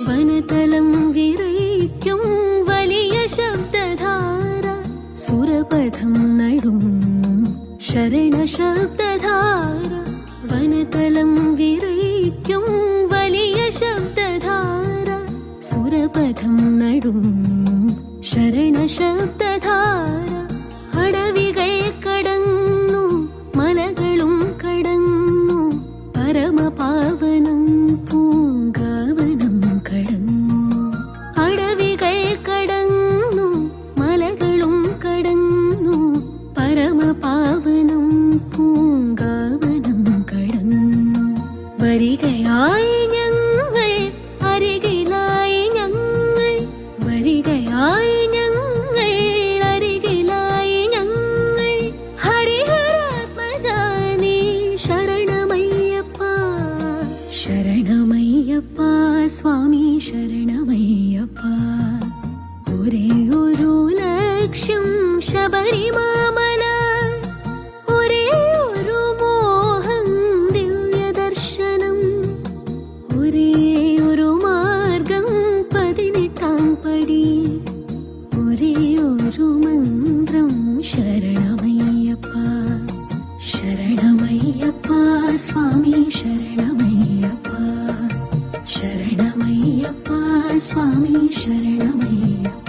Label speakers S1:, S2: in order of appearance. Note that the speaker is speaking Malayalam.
S1: വനതലം വിറയ്ക്കും വലിയ ശബ്ദധാര സുരപഥം നടും ശരണ ശബ്ദധാര. വനതലം വിറയ്ക്കും വലിയ ശബ്ദധാര സുരപഥം നടും ശരണ ശബ്ദധാര. അടവികൾ കടന്നു മലകളും കടന്നു പരമപാവനം പൂങ്കാവനം കടന്നു. അടവികൾ കടന്നു മലകളും കടന്നു പരമപാവനം പൂങ്കാവനം കടന്നു. വരികയായി ഞങ്ങൾ അരികിലായി ഞങ്ങൾ, വരികയായി ഞങ്ങൾ അരികിലായി ഞങ്ങൾ. ഹരിഹരാത്മജാനേ ശരണമയ്യപ്പ, ശരണമയ്യപ്പ സ്വാമി ശരണമയ്യപ്പ. ഒരേയൊരു ലക്ഷ്യം ശബരിമാമല, ഒരേയൊരു മോഹം ദിവ്യദർശനം, ഒരേയൊരു മാർഗം 18-ാം പടി, ഒരേയൊരു മന്ത്രം ശരണമയ്യപ്പ, ശരണമയ്യപ്പ സ്വാമി ശരണമയ്യപ്പ, ശരണമയ്യപ്പ സ്വാമി ശരണമയ്യപ്പ.